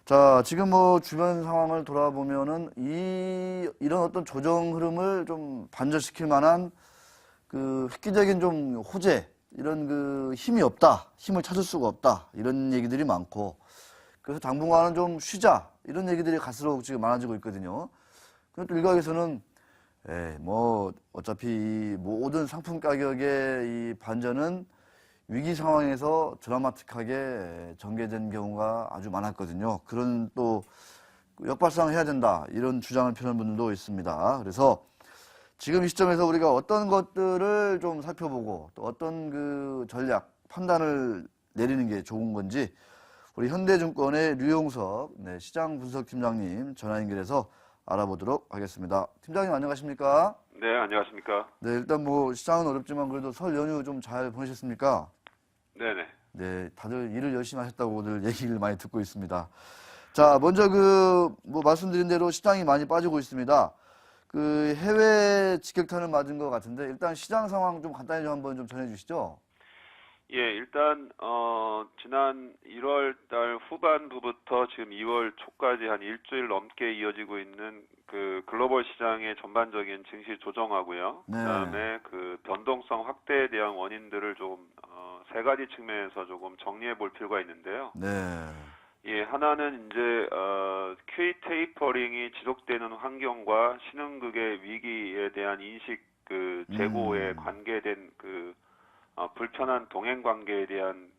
자, 지금 뭐 주변 상황을 돌아보면은 이런 어떤 조정 흐름을 좀 반전시킬 만한 그 획기적인 좀 호재, 이런 그 힘이 없다, 힘을 찾을 수가 없다, 이런 얘기들이 많고, 그래서 당분간은 좀 쉬자, 이런 얘기들이 갈수록 지금 많아지고 있거든요. 그런데 또 일각에서는 뭐 어차피 이 모든 상품 가격의 이 반전은 위기 상황에서 드라마틱하게 전개된 경우가 아주 많았거든요. 그런 또 역발상을 해야 된다, 이런 주장을 펴는 분들도 있습니다. 그래서 지금 이 시점에서 우리가 어떤 것들을 좀 살펴보고 또 어떤 그 전략, 판단을 내리는 게 좋은 건지 우리 현대증권의 류용석 시장 분석팀장님 전화 연결해서 알아보도록 하겠습니다. 팀장님 안녕하십니까? 네, 안녕하십니까? 네, 일단 뭐 시장은 어렵지만 그래도 설 연휴 좀 잘 보내셨습니까? 네네. 네, 다들 일을 열심히 하셨다고들 얘기를 많이 듣고 있습니다. 자, 먼저 그 뭐 말씀드린 대로 시장이 많이 빠지고 있습니다. 그 해외 직격탄을 맞은 것 같은데 일단 시장 상황 좀 간단히 좀 한번 좀 전해주시죠. 예, 일단 지난 1월 달 후반부부터 지금 2월 초까지 한 일주일 넘게 이어지고 있는 그 글로벌 시장의 전반적인 증시 조정하고요. 네. 그다음에 그 변동성 확대에 대한 원인들을 좀 세 가지 측면에서 조금 정리해 볼 필요가 있는데요. 네. 예, 하나는 이제 QE 테이퍼링이 지속되는 환경과 신흥국의 위기에 대한 인식 그 재고에 관계된 그 불편한 동행 관계에 대한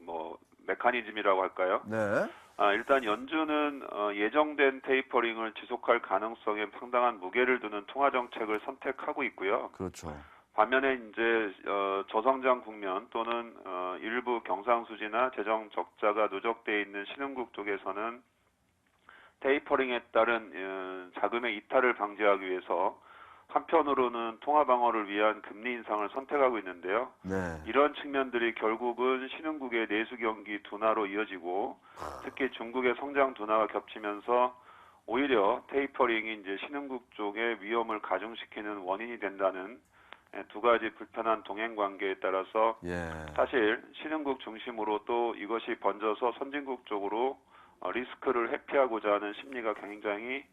뭐 메커니즘이라고 할까요? 네. 일단 연준은 예정된 테이퍼링을 지속할 가능성에 상당한 무게를 두는 통화 정책을 선택하고 있고요. 그렇죠. 반면에 이제 저성장 국면 또는 일부 경상수지나 재정 적자가 누적돼 있는 신흥국 쪽에서는 테이퍼링에 따른 자금의 이탈을 방지하기 위해서 한편으로는 통화 방어를 위한 금리 인상을 선택하고 있는데요. 네. 이런 측면들이 결국은 신흥국의 내수 경기 둔화로 이어지고 특히 중국의 성장 둔화가 겹치면서 오히려 테이퍼링이 이제 신흥국 쪽의 위험을 가중시키는 원인이 된다는 두 가지 불편한 동행 관계에 따라서 사실 신흥국 중심으로 또 이것이 번져서 선진국 쪽으로 리스크를 회피하고자 하는 심리가 굉장히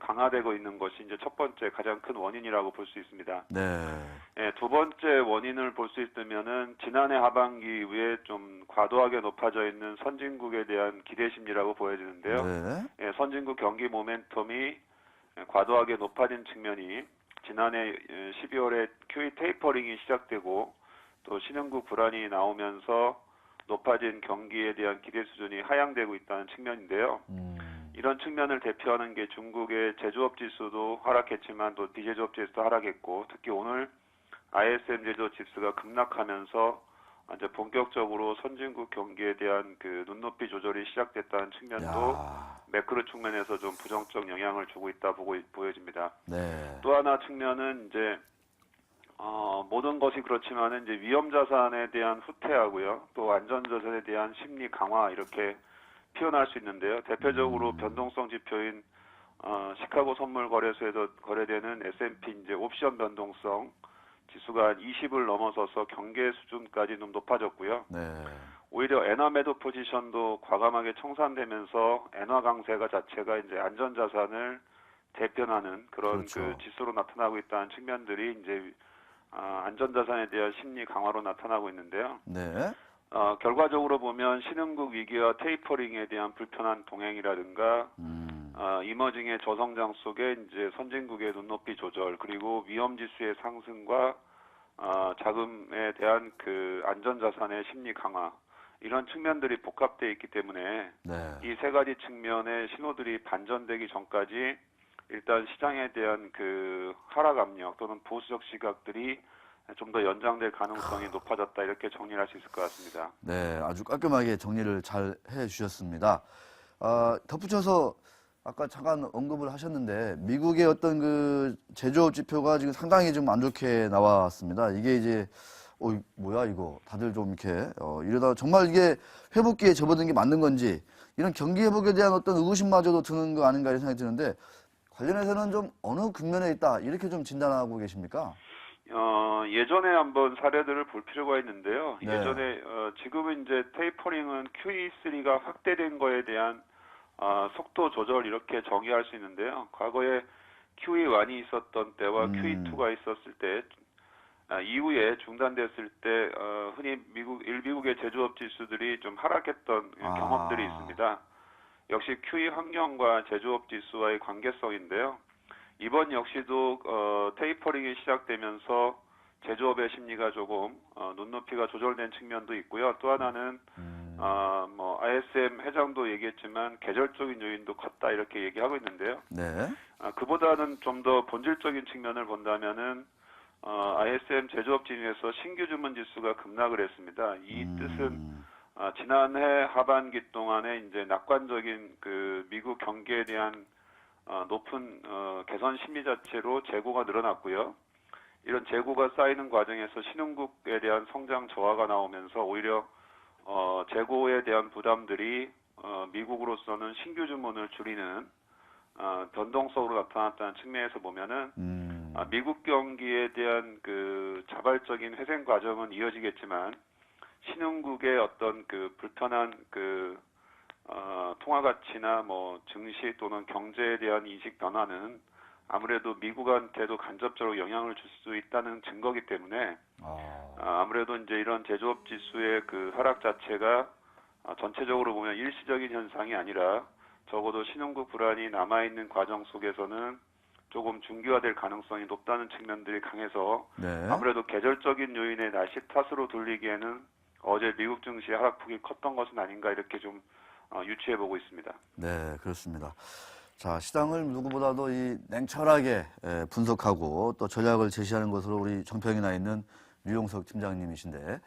강화되고 있는 것이 이제 첫 번째 가장 큰 원인이라고 볼 수 있습니다. 네. 두 번째 원인을 볼 수 있으면은 지난해 하반기 이후에 좀 과도하게 높아져 있는 선진국에 대한 기대 심리라고 보여지는데요. 네. 선진국 경기 모멘텀이 과도하게 높아진 측면이 지난해 12월에 QE 테이퍼링이 시작되고 또 신흥국 불안이 나오면서 높아진 경기에 대한 기대 수준이 하향되고 있다는 측면인데요. 이런 측면을 대표하는 게 중국의 제조업 지수도 하락했지만 또 비제조업 지수도 하락했고 특히 오늘 ISM 제조업 지수가 급락하면서 이제 본격적으로 선진국 경기에 대한 그 눈높이 조절이 시작됐다는 측면도 매크로 측면에서 좀 부정적 영향을 주고 있다 보여집니다. 네. 또 하나 측면은 이제 모든 것이 그렇지만은 이제 위험 자산에 대한 후퇴하고요, 또 안전 자산에 대한 심리 강화 이렇게 표현할 수 있는데요. 대표적으로 변동성 지표인 시카고 선물 거래소에서 거래되는 S&P 이제 옵션 변동성 지수가 한 20을 넘어서서 경계 수준까지 좀 높아졌고요. 네. 오히려 엔화 매도 포지션도 과감하게 청산되면서 엔화 강세가 자체가 이제 안전 자산을 대변하는 그런 그렇죠. 그 지수로 나타나고 있다는 측면들이 이제 안전 자산에 대한 심리 강화로 나타나고 있는데요. 네. 결과적으로 보면 신흥국 위기와 테이퍼링에 대한 불편한 동행이라든가 이머징의 저성장 속에 이제 선진국의 눈높이 조절 그리고 위험 지수의 상승과 자금에 대한 그 안전 자산의 심리 강화 이런 측면들이 복합되어 있기 때문에 이 세 가지 측면의 신호들이 반전되기 전까지 일단 시장에 대한 그 하락 압력 또는 보수적 시각들이 좀 더 연장될 가능성이 높아졌다 이렇게 정리를 할 수 있을 것 같습니다. 네, 아주 깔끔하게 정리를 잘 해주셨습니다. 덧붙여서 아까 잠깐 언급을 하셨는데 미국의 어떤 그 제조업 지표가 지금 상당히 좀 안 좋게 나왔습니다. 이게 이제 뭐야 이거 다들 좀 이렇게 이러다 정말 이게 회복기에 접어든 게 맞는 건지 이런 경기 회복에 대한 어떤 의구심마저도 드는 거 아닌가 이런 생각이 드는데 관련해서는 좀 어느 국면에 있다 이렇게 좀 진단하고 계십니까? 예전에 한번 사례들을 볼 필요가 있는데요. 네. 예전에 지금은 이제 테이퍼링은 QE3가 확대된 거에 대한 속도 조절 이렇게 정의할 수 있는데요. 과거에 QE1이 있었던 때와 QE2가 있었을 때 이후에 중단됐을 때 흔히 일미국의 제조업 지수들이 좀 하락했던 경험들이 있습니다. 역시 QE 환경과 제조업 지수와의 관계성인데요. 이번 역시도 테이퍼링이 시작되면서 제조업의 심리가 조금 눈높이가 조절된 측면도 있고요. 또 하나는 뭐 ISM 회장도 얘기했지만 계절적인 요인도 컸다 이렇게 얘기하고 있는데요. 네. 그보다는 좀 더 본질적인 측면을 본다면은 ISM 제조업 진입에서 신규 주문 지수가 급락을 했습니다. 이 뜻은 지난해 하반기 동안에 이제 낙관적인 그 미국 경기에 대한 높은 개선 심리 자체로 재고가 늘어났고요. 이런 재고가 쌓이는 과정에서 신흥국에 대한 성장 저하가 나오면서 오히려 재고에 대한 부담들이 미국으로서는 신규 주문을 줄이는 변동성으로 나타났다는 측면에서 보면은 미국 경기에 대한 그 자발적인 회생 과정은 이어지겠지만 신흥국의 어떤 그 불편한 그 통화 가치나 뭐 증시 또는 경제에 대한 인식 변화는 아무래도 미국한테도 간접적으로 영향을 줄 수 있다는 증거이기 때문에 아무래도 이제 이런 제조업 지수의 그 하락 자체가 전체적으로 보면 일시적인 현상이 아니라 적어도 신흥국 불안이 남아있는 과정 속에서는 조금 중기화될 가능성이 높다는 측면들이 강해서 네. 아무래도 계절적인 요인의 날씨 탓으로 돌리기에는 어제 미국 증시 하락폭이 컸던 것은 아닌가 이렇게 좀 유추해 보고 있습니다. 네, 그렇습니다. 자, 시장을 누구보다도 이 냉철하게 분석하고 또 전략을 제시하는 것으로 우리 정평이 나 있는 류용석 팀장님이신데,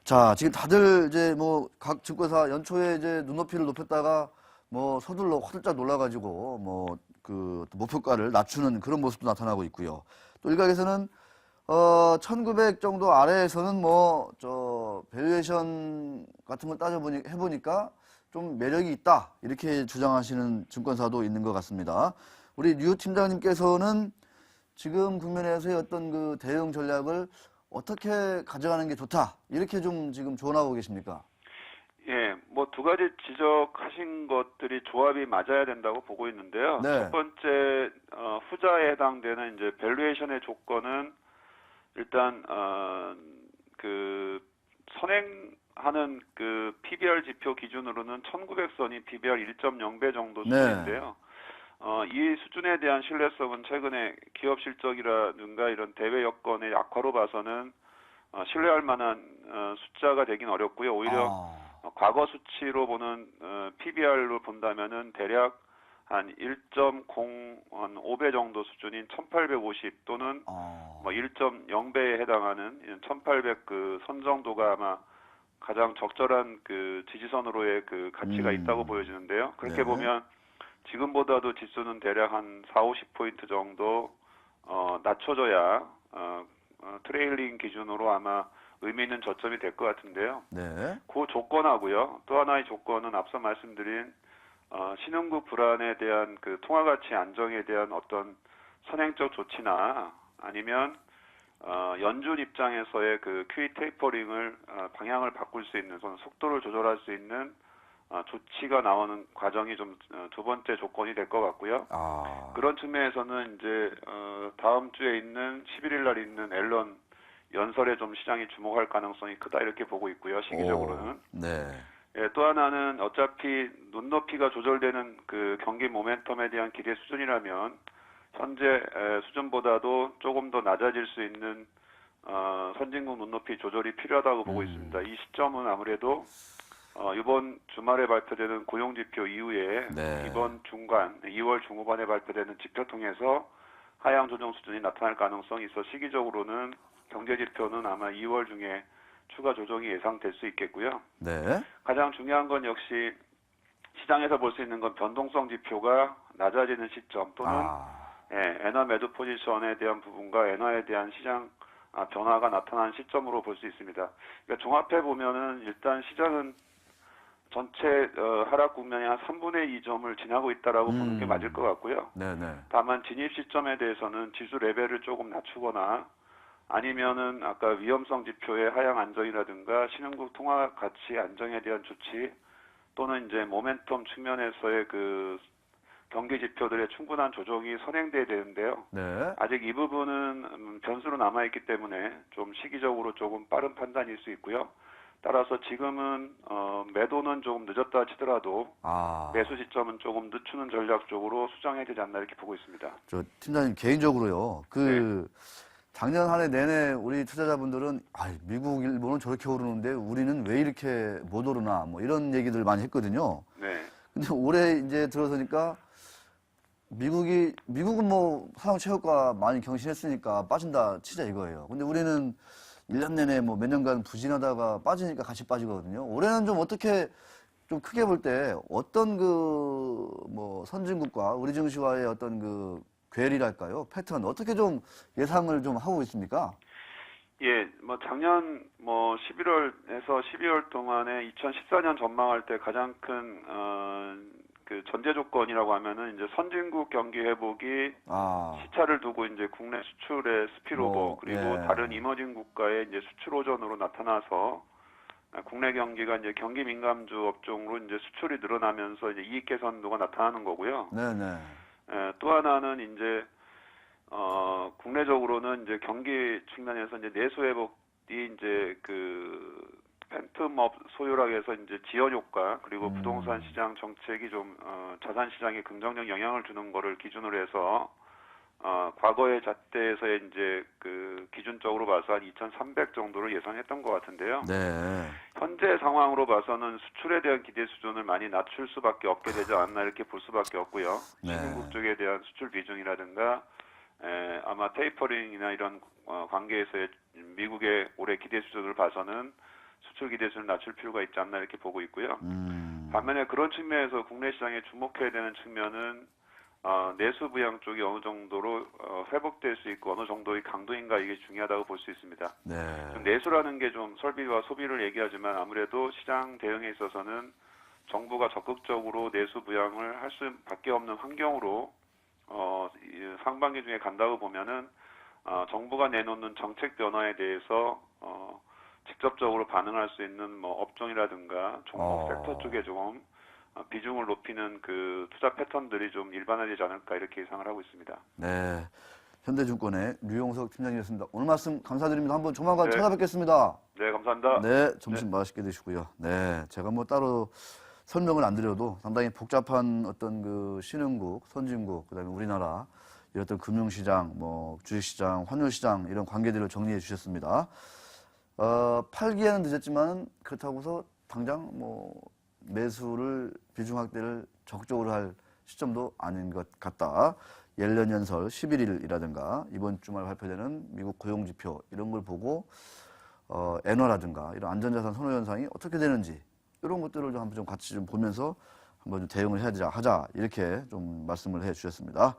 자, 지금 다들 이제 뭐 각 증권사 연초에 이제 눈높이를 높였다가 뭐 서둘러 화들짝 놀라가지고 뭐 그 목표가를 낮추는 그런 모습도 나타나고 있고요. 또 일각에서는 1900 정도 아래에서는 뭐 저 밸류에이션 같은 걸 해보니까 좀 매력이 있다 이렇게 주장하시는 증권사도 있는 것 같습니다. 우리 류 팀장님께서는 지금 국면에서의 어떤 그 대응 전략을 어떻게 가져가는 게 좋다 이렇게 좀 지금 조언하고 계십니까? 예, 뭐 두 가지 지적하신 것들이 조합이 맞아야 된다고 보고 있는데요. 네. 첫 번째 후자에 해당되는 이제 밸류에이션의 조건은 일단 그 선행하는 그 PBR 지표 기준으로는 1900선이 PBR 1.0배 정도 네. 수준인데요. 이 수준에 대한 신뢰성은 최근에 기업 실적이라든가 이런 대외 여건의 악화로 봐서는 신뢰할 만한 숫자가 되긴 어렵고요. 오히려 과거 수치로 보는 PBR로 본다면은 대략 한 1.05배 정도 수준인 1850 또는 뭐 1.0배에 해당하는 1800 그 선 정도가 아마 가장 적절한 그 지지선으로의 그 가치가 있다고 보여지는데요. 그렇게 네. 보면 지금보다도 지수는 대략 한 40-50포인트 정도 낮춰져야 트레일링 기준으로 아마 의미 있는 저점이 될 것 같은데요. 네. 그 조건하고요. 또 하나의 조건은 앞서 말씀드린 신흥국 불안에 대한 그 통화 가치 안정에 대한 어떤 선행적 조치나 아니면 연준 입장에서의 그 QE 테이퍼링을 방향을 바꿀 수 있는 속도를 조절할 수 있는 조치가 나오는 과정이 좀 두 번째 조건이 될 것 같고요. 그런 측면에서는 이제 다음 주에 있는 11일 날 있는 앨런 연설에 좀 시장이 주목할 가능성이 크다 이렇게 보고 있고요. 시기적으로는. 네. 예, 또 하나는 어차피 눈높이가 조절되는 그 경기 모멘텀에 대한 기대 수준이라면 현재 수준보다도 조금 더 낮아질 수 있는 선진국 눈높이 조절이 필요하다고 보고 있습니다. 이 시점은 아무래도 이번 주말에 발표되는 고용지표 이후에 네. 이번 중간 2월 중후반에 발표되는 지표 통해서 하향 조정 수준이 나타날 가능성이 있어 시기적으로는 경제지표는 아마 2월 중에 추가 조정이 예상될 수 있겠고요. 네. 가장 중요한 건 역시 시장에서 볼 수 있는 건 변동성 지표가 낮아지는 시점 또는 엔화 매도 포지션에 대한 부분과 엔화에 대한 시장 변화가 나타나는 시점으로 볼 수 있습니다. 그러니까 종합해 보면은 일단 시장은 전체 하락 국면이 한 3분의 2 점을 지나고 있다라고 보는 게 맞을 것 같고요. 네네. 다만 진입 시점에 대해서는 지수 레벨을 조금 낮추거나 아니면은 아까 위험성 지표의 하향 안정이라든가 신흥국 통화 가치 안정에 대한 조치 또는 이제 모멘텀 측면에서의 그 경기 지표들의 충분한 조정이 선행돼야 되는데요. 네. 아직 이 부분은 변수로 남아있기 때문에 좀 시기적으로 조금 빠른 판단일 수 있고요. 따라서 지금은 매도는 조금 늦었다 치더라도 매수 시점은 조금 늦추는 전략 쪽으로 수정해야 되지 않나 이렇게 보고 있습니다. 저 팀장님 개인적으로요. 작년 한 해 내내 우리 투자자분들은 미국, 일본은 저렇게 오르는데 우리는 왜 이렇게 못 오르나 뭐 이런 얘기들 많이 했거든요. 네. 근데 올해 이제 들어서니까 미국은 뭐 사상체육과 많이 경신했으니까 빠진다 치자 이거예요. 근데 우리는 1년 내내 뭐 몇 년간 부진하다가 빠지니까 같이 빠지거든요. 올해는 좀 어떻게 좀 크게 볼 때 어떤 그 뭐 선진국과 우리 증시와의 어떤 그 괴리랄까요? 패턴 어떻게 좀 예상을 좀 하고 있습니까? 예, 뭐 작년 뭐 11월에서 12월 동안에 2014년 전망할 때 가장 큰 그 전제 조건이라고 하면은 이제 선진국 경기 회복이 시차를 두고 이제 국내 수출의 스피로버 그리고 다른 이머징 국가의 이제 수출 호전으로 나타나서 국내 경기가 이제 경기 민감주 업종으로 이제 수출이 늘어나면서 이제 이익 개선도가 나타나는 거고요. 네네. 또 하나는 이제 국내적으로는 이제 경기 측면에서 이제 내수 회복이 이제 그 팬텀업 소요락에서 이제 지연 효과 그리고 부동산 시장 정책이 좀 자산 시장에 긍정적 영향을 주는 거를 기준으로 해서 과거의 잣대에서의 이제 그 기준적으로 봐서 한 2,300 정도를 예상했던 것 같은데요. 네. 현재 상황으로 봐서는 수출에 대한 기대 수준을 많이 낮출 수밖에 없게 되지 않나 이렇게 볼 수밖에 없고요. 신흥국 쪽에 대한 수출 비중이라든가 아마 테이퍼링이나 이런 관계에서의 미국의 올해 기대 수준을 봐서는 수출 기대 수준을 낮출 필요가 있지 않나 이렇게 보고 있고요. 반면에 그런 측면에서 국내 시장에 주목해야 되는 측면은 내수 부양 쪽이 어느 정도로 회복될 수 있고 어느 정도의 강도인가 이게 중요하다고 볼 수 있습니다. 네. 내수라는 게 좀 설비와 소비를 얘기하지만 아무래도 시장 대응에 있어서는 정부가 적극적으로 내수 부양을 할 수밖에 없는 환경으로 상반기 중에 간다고 보면은 정부가 내놓는 정책 변화에 대해서 직접적으로 반응할 수 있는 뭐 업종이라든가 종목 섹터 쪽에 좀 비중을 높이는 그 투자 패턴들이 좀 일반화되지 않을까 이렇게 예상을 하고 있습니다. 네. 현대증권의 류용석 팀장이었습니다. 오늘 말씀 감사드립니다. 한번 조만간 네. 찾아뵙겠습니다. 네, 감사합니다. 네, 점심 맛있게 드시고요. 네, 제가 뭐 따로 설명을 안 드려도 상당히 복잡한 어떤 그 신흥국, 선진국, 그다음에 우리나라 이런 어떤 금융시장, 뭐 주식시장, 환율시장 이런 관계들을 정리해 주셨습니다. 팔기에는 늦었지만 그렇다고서 당장 뭐 매수를 비중 확대를 적극적으로 할 시점도 아닌 것 같다. 옐런 연설 11일이라든가 이번 주말 발표되는 미국 고용지표 이런 걸 보고 엔화라든가 이런 안전자산 선호 현상이 어떻게 되는지 이런 것들을 좀 같이 좀 보면서 한번 좀 대응을 하자 이렇게 좀 말씀을 해 주셨습니다.